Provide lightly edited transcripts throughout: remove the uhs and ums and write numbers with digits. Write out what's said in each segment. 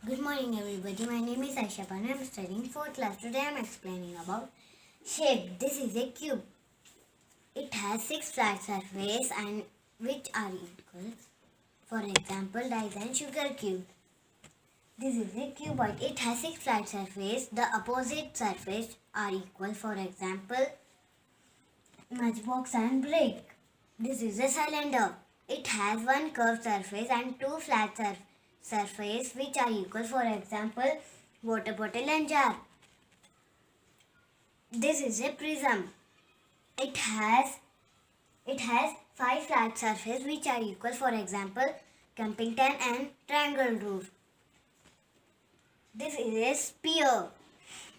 Good morning everybody, my name is Aisha and I am studying 4th class. Today I am explaining about shape. This is a cube. It has 6 flat surfaces and which are equal. For example, like an sugar cube. This is a cuboid. It has 6 flat surfaces. The opposite surfaces are equal. For example, matchbox and brick. This is a cylinder. It has one curved surface and two flat surfaces which are equal. For example, water bottle and jar. This is a prism. It has 5 flat surfaces which are equal. For example, camping tent and triangle roof. This is a sphere.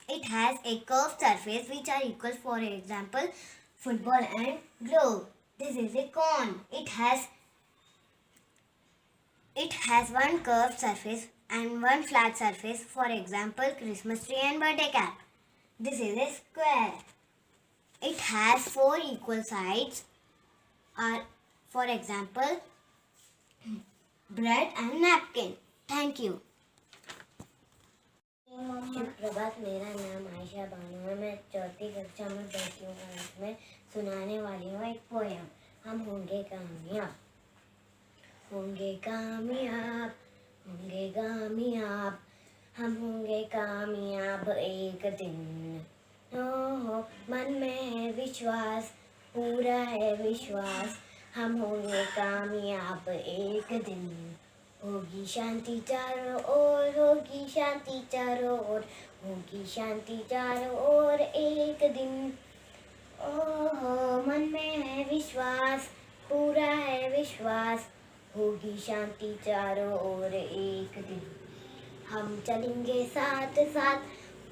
It has a curved surface which are equal. For example, football and globe. This is a cone. It has one curved surface and one flat surface. For example, Christmas tree and birthday cap. This is a square. It has 4 equal sides. For example, bread and napkin. Thank you. सुप्रभात, मेरा नाम आयशा बानो है। मैं 4th कक्षा में पढ़ती हूँ। आज मैं सुनाने वाली हूँ एक पोयम। हम होंगे कामयाब, होंगे कामयाब, होंगे कामयाब, हम होंगे कामयाब एक दिन। हो मन में है विश्वास, पूरा है विश्वास, हम होंगे कामयाब एक दिन। होगी शांति चारों ओर, होगी शांति चारों ओर, होगी शांति चारों ओर एक दिन। ओहो मन में है विश्वास, पूरा है विश्वास, होगी शांति चारों ओर एक दिन। हम चलेंगे साथ साथ,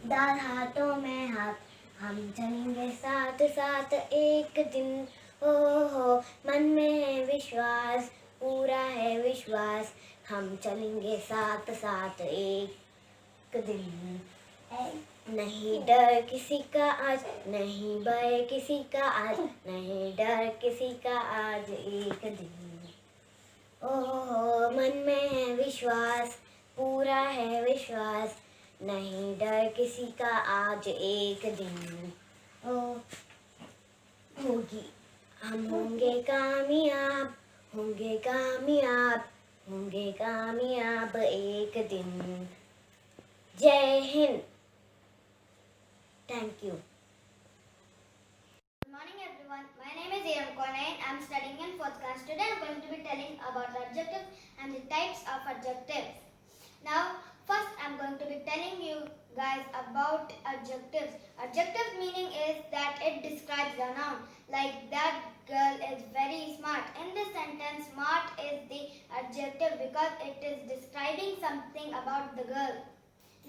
दाल हाथों में हाथ, हम चलेंगे साथ साथ एक दिन। ओहो मन में है विश्वास, पूरा है विश्वास, हम चलेंगे साथ साथ एक दिन। नहीं डर किसी का आज, नहीं भय किसी का आज, नहीं डर किसी का आज एक दिन। ओहो मन में है विश्वास, पूरा है विश्वास, नहीं डर किसी का आज एक दिन। होगी हम होंगे कामयाब, होंगे कामयाब, होंगे कामयाब एक दिन। जय Hind. Thank you. Good morning everyone. My name is Iram Konain. I am studying in 4th class. Today I am going to be telling about adjectives and the types of adjectives. Now, first I am going to be telling you guys about adjectives. Adjective meaning is that it describes a noun. Like that girl is very smart. In this sentence, smart is the adjective because it is describing something about the girl.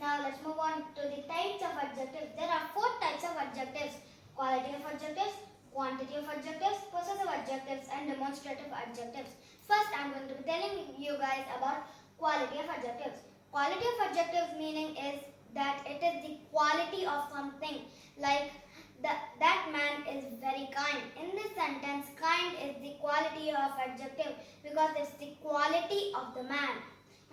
Now let's move on to the types of adjectives. There are 4 types of adjectives: qualitative adjectives, quantitative adjectives, possessive adjectives, and demonstrative adjectives. First, I am going to be telling you guys about qualitative adjectives. Qualitative adjectives meaning is that it is the quality of something. Like that man is very kind. In this sentence, kind is the quality of adjective because it's the quality of the man.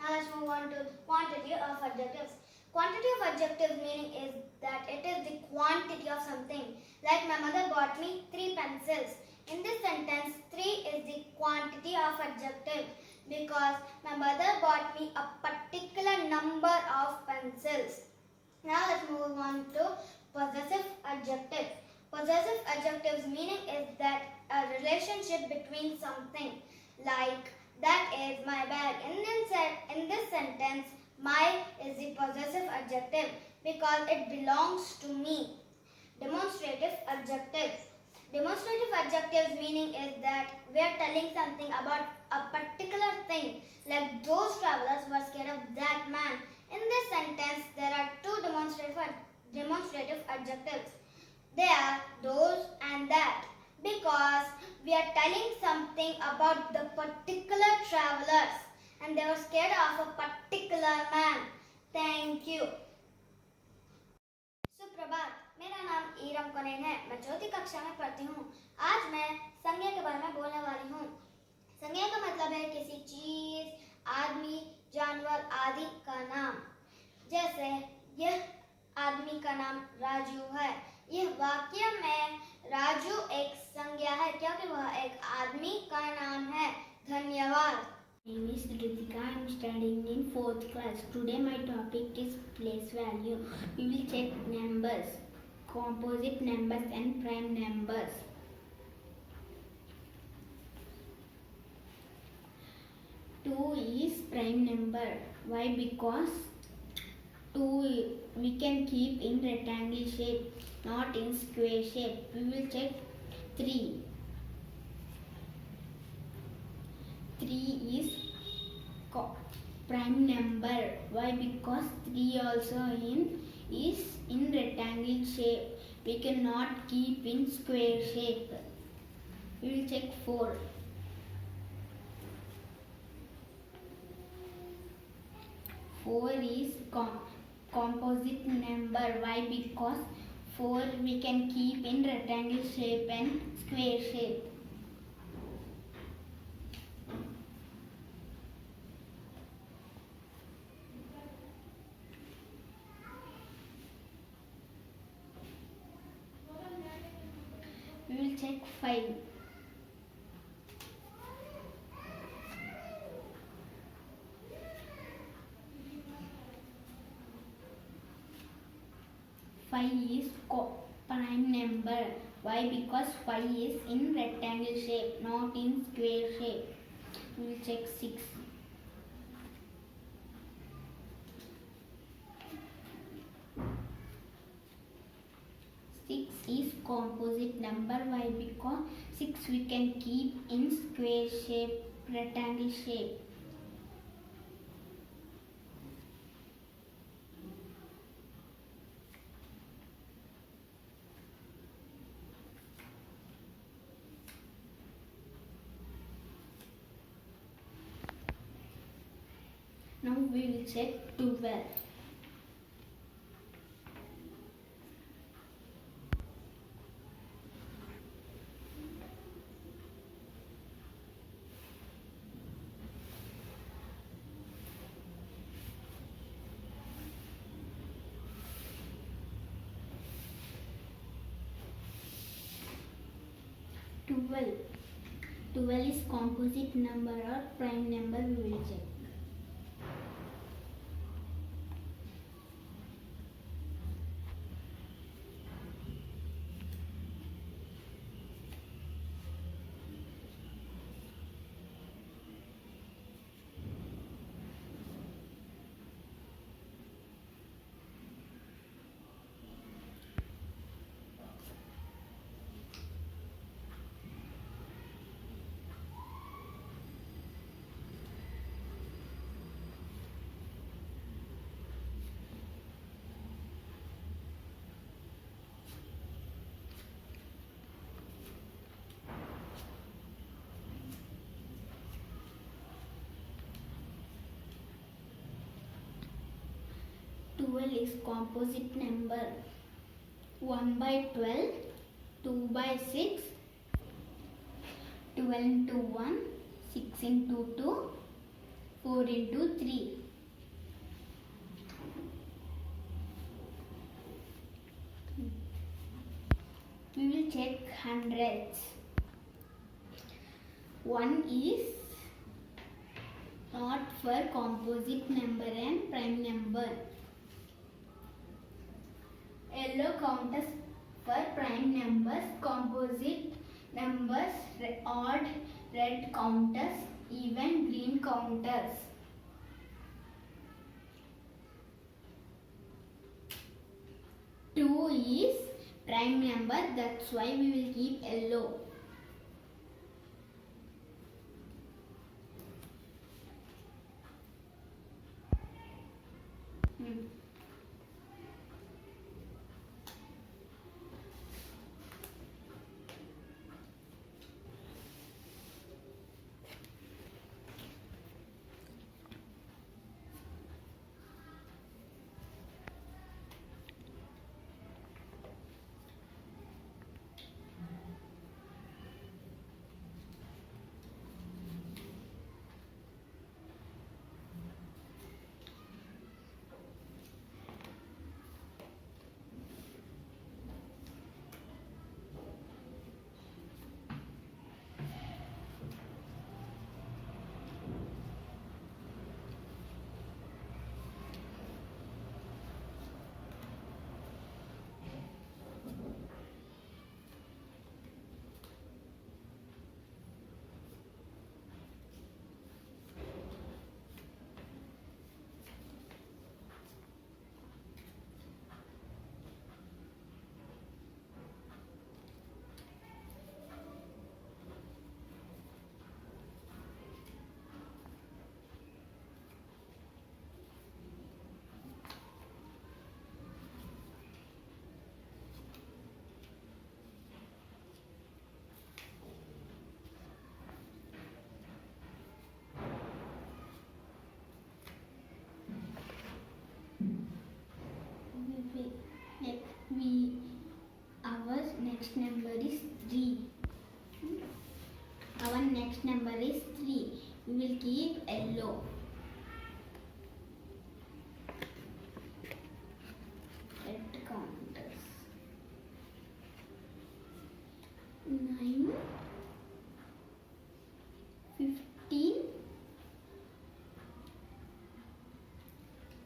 Now let's move on to quantity of adjectives. Quantity of adjective meaning is that it is the quantity of something. Like my mother bought me 3 pencils. In this sentence, 3 is the quantity of adjective because my mother bought me a particular number of pencils. Now let's move on to possessive adjective. Possessive adjectives meaning is that a relationship between something. Like that is my bag. In this sentence, my is the possessive adjective because it belongs to me. Demonstrative adjectives. Demonstrative adjectives meaning is that we are telling something about a particular thing. Like those travelers were scared of that man. In this sentence, there are 2 demonstrative adjectives. They are those and that because we are telling something about the particular travelers and they were scared of a particular man. Thank you. सुप्रभात, मेरा नाम ईरम कोनैन है। मैं 4th कक्षा में पढ़ती हूँ। आज मैं संज्ञा के बारे में बोलने वाली हूँ। संज्ञा का मतलब है किसी चीज, आदमी, जानवर आदि का नाम। जैसे यह आदमी का नाम राजू है। यह वाक्य में राजू एक संज्ञा है क्योंकि वह एक आदमी का नाम है। धन्यवाद। My name is Ritika. I am studying in 4th class. Today my topic is place value. We will check numbers, composite numbers and prime numbers. 2 is prime number. Why? Because 2 we can keep in rectangle shape, not in square shape. We will check 3. 3 is prime number. Why? Because 3 also is in rectangle shape. We cannot keep in square shape. We will check 4. 4 is composite number. Why? Because 4 we can keep in rectangle shape and square shape. We will check 5. 5 is prime number. Why? Because 5 is in rectangle shape, not in square shape. We will check 6. 6 is composite number. Why? Because 6 we can keep in square shape, rectangle shape. Now we will check 12. 12 is composite number or prime number. We will check. 12 is composite number. 1 by 12, 2 by 6, 12 into 1, 6 into 2, 4 into 3. We will check hundreds. 1 is not for composite number and prime number. Yellow counters for prime numbers, composite numbers, odd, red counters, even, green counters. Two is prime number, that's why we will keep yellow.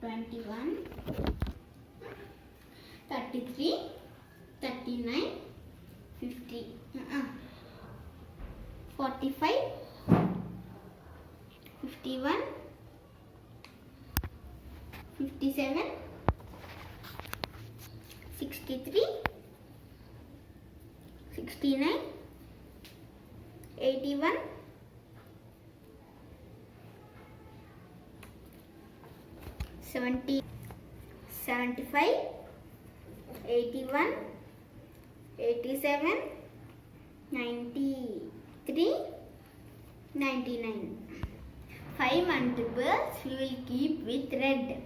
21, 33, 39, 50, 45, 51, 57, 63, 69, 81, 70, 75, 81, 87, 93, 99. 5 multiples we will keep with red.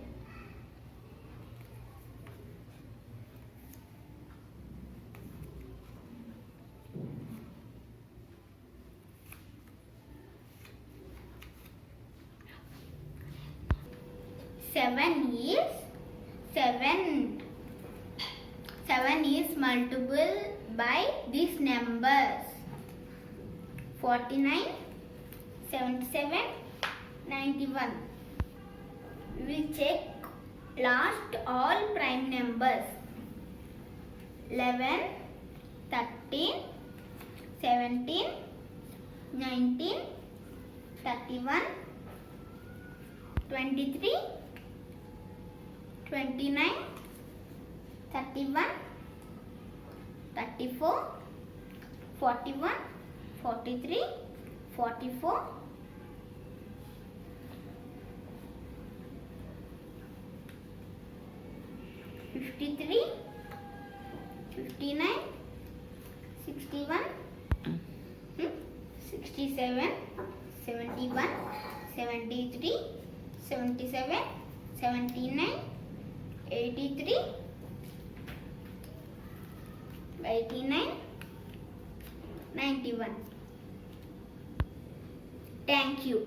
Seven is multiple by these numbers. 49, 77, 91. We will check last all prime numbers. 11, 13, 17, 19, 31, 23, 29, 31, 34, 41, 43, 44, 53, 59, 61, 67, 71, 73, 77, 79, 83, 89, 91. Thank you.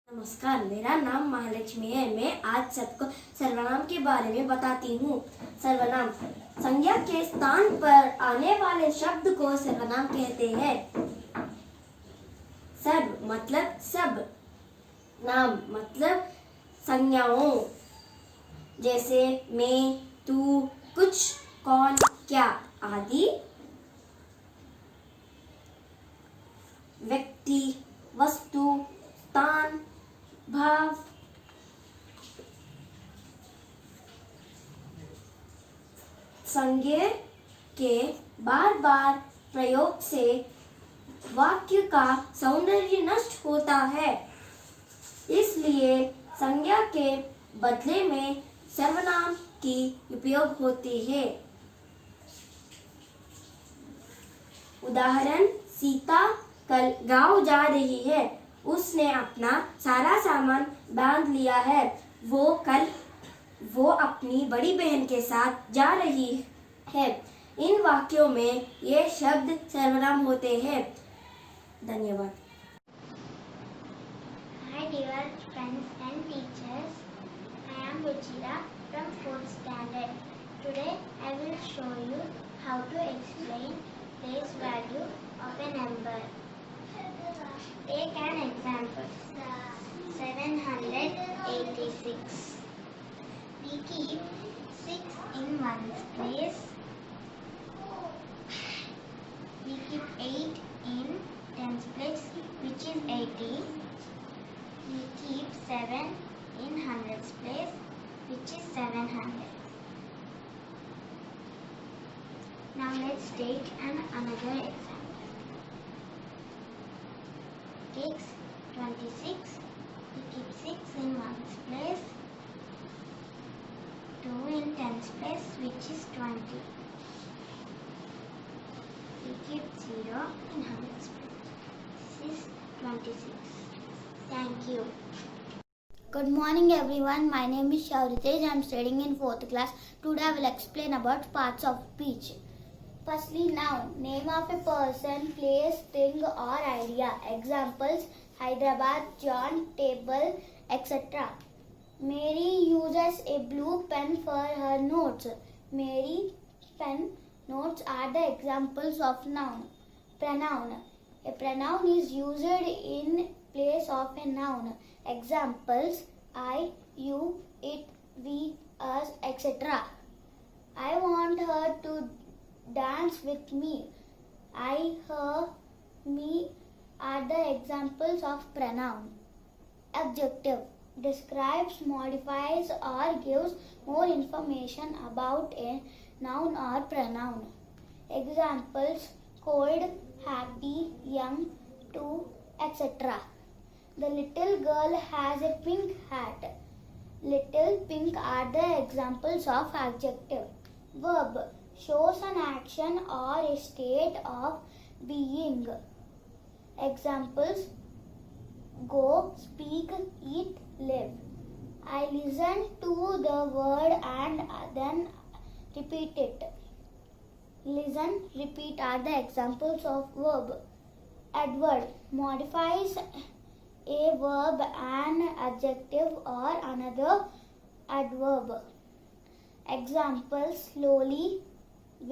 नमस्कार, मेरा नाम महालक्ष्मी है। मैं आज सबको सर्वनाम के बारे में बताती हूँ। सर्वनाम संज्ञा के स्थान पर आने वाले शब्द को सर्वनाम कहते हैं। सर्व मतलब सब, नाम मतलब संज्ञाओं, जैसे मैं, तू, कुछ, कौन, क्या आदि। व्यक्ति, वस्तु, स्थान, भाव। संज्ञा के बार बार प्रयोग से वाक्य का सौंदर्य नष्ट होता है, इसलिए संज्ञा के बदले में सर्वनाम की उपयोग होती है। उदाहरण, सीता कल गांव जा रही है। उसने अपना सारा सामान बांध लिया है। वो अपनी बड़ी बहन के साथ जा रही है। इन वाक्यों में ये शब्द सर्वनाम होते हैं। धन्यवाद। Hi dear friends and teachers, I am Ruchira from 4th standard. Today I will show you how to explain place value of a number. Take an example. 786. We keep 6 in ones place. We keep 8 in tens place, which is 80. We keep 7 in hundreds place, which is 700. Now let's take another example. Takes 26. We keep 6 in ones place, 2 in tens place, which is 20. We keep 0 and how it's split. This is 26. Thank you. Good morning everyone. My name is Shauritesh. I am studying in 4th class. Today I will explain about parts of speech. Firstly, noun. Name of a person, place, thing or idea. Examples: Hyderabad, John, table, etc. Mary uses a blue pen for her notes. Mary pen notes are the examples of noun. Pronoun. A pronoun is used in place of a noun. Examples: I, you, it, we, us, etc. I want her to dance with me. I, her, me are the examples of pronoun. Adjective. Describes, modifies or gives more information about a noun or pronoun. Examples: cold, happy, young, too, etc. The little girl has a pink hat. Little, pink are the examples of adjective. Verb. Shows an action or a state of being. Examples: go, speak, eat, live. I listen to the word and then repeat it. Listen, repeat are the examples of verb. Adverb. Modifies a verb, an adjective or another adverb. Examples: slowly,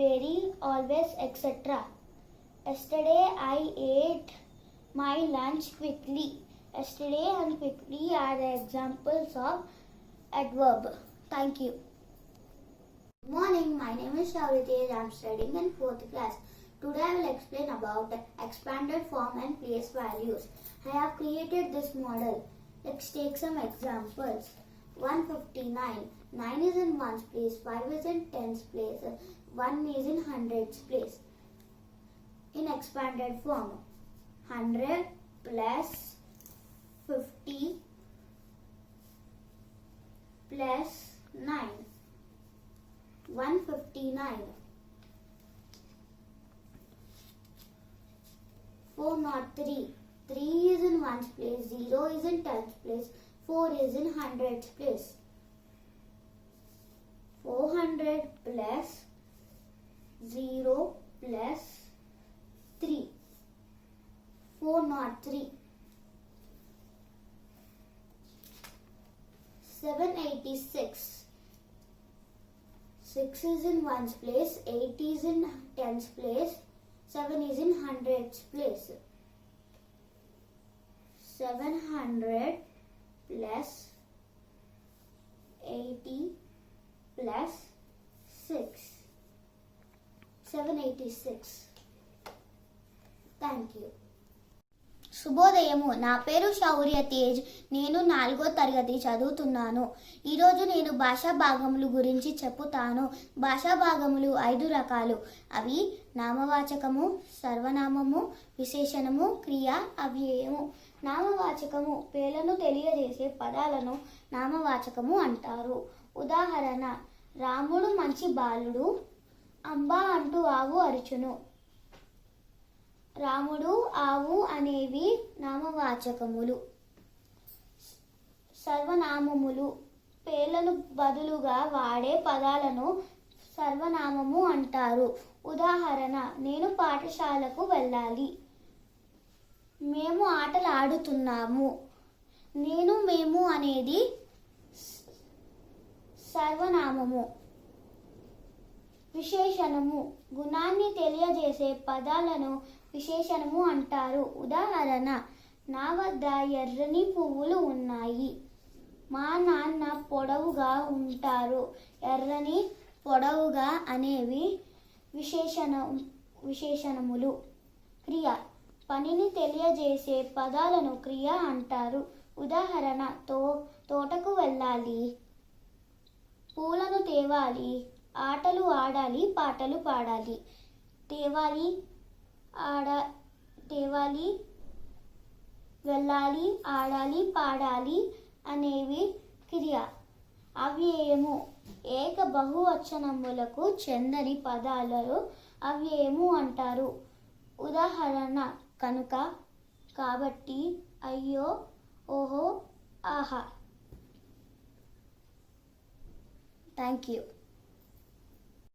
very, always, etc. Yesterday I ate my lunch quickly. Yesterday and quickly are the examples of adverb. Thank you. Good morning, my name is Shauritesh. I am studying in 4th class. Today I will explain about expanded form and place values. I have created this model. Let's take some examples. 159. 9 is in ones place, 5 is in tens place, 1 is in hundreds place. In expanded form, 100 plus 50 plus 9. 159. 403. 3 is in ones place, 0 is in tens place, 4 is in hundreds place. 400 plus 0 plus 3. 403. 786. 6 is in ones place, 8 is in tens place, 7 is in hundreds place. 700 plus 80 plus 6. 786. Thank you. శుభోదయము. నా పేరు శౌర్య తేజ్. నేను 4వ తరగతి చదువుతున్నాను. ఈరోజు నేను భాషా భాగములు గురించి చెప్పుతాను. భాషా భాగములు 5 రకాలు. అవి నామవాచకము, సర్వనామము, విశేషణము, క్రియ, అవ్యయము. నామవాచకము పేర్లను తెలియజేసే పదాలను నామవాచకము అంటారు. ఉదాహరణ: రాముడు మంచి బాలుడు. అంబా అంటూ ఆవు అరుచును. రాముడు, ఆవు అనేవి నామవాచకములు. సర్వనామములు పేర్లను బదులుగా వాడే పదాలను సర్వనామము అంటారు. ఉదాహరణ: నేను పాఠశాలకు వెళ్ళాలి. మేము ఆటలు ఆడుతున్నాము. నేను, మేము అనేది సర్వనామము. విశేషణము గుణాన్ని తెలియజేసే పదాలను విశేషణము అంటారు. ఉదాహరణ: నా వద్ద ఎర్రని పువ్వులు ఉన్నాయి. మా నాన్న పొడవుగా ఉంటారు. ఎర్రని, పొడవుగా అనేవి విశేషణములు. క్రియ పనిని తెలియజేసే పదాలను క్రియ అంటారు. ఉదాహరణ: తోటకు వెళ్ళాలి, పూలను తేవాలి, ఆటలు ఆడాలి, పాటలు పాడాలి. తేవాలి, వెళ్ళాలి, ఆడాలి, పాడాలి అనేవి క్రియ. అవ్యయము ఏక బహువచనములకు చెందని పదాలను అవ్యయము అంటారు. ఉదాహరణ కనుక, కాబట్టి, అయ్యో, ఓహో, ఆహా. Thank you.